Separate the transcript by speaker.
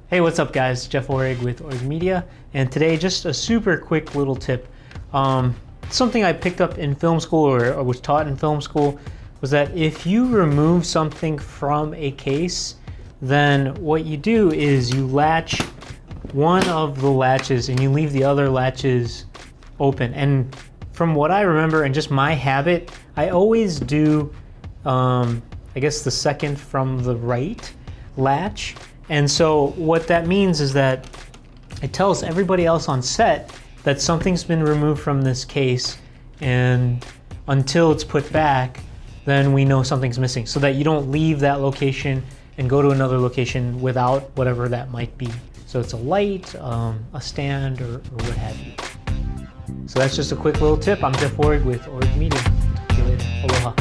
Speaker 1: Hey, what's up guys? Jeff Orig with Orig Media, and today just a super quick little tip. Something I picked up in film school or was taught in film school was that if you remove something from a case, then what you do is you latch one of the latches and you leave the other latches open. And from what I remember and just my habit, I always do, I guess the second from the right latch. And so what that means is that it tells everybody else on set that something's been removed from this case, and until it's put back, then we know something's missing, so that you don't leave that location and go to another location without whatever that might be. So it's a light, a stand, or what have you. So that's just a quick little tip. I'm Jeff Orig with Orig Media. See you later. Aloha.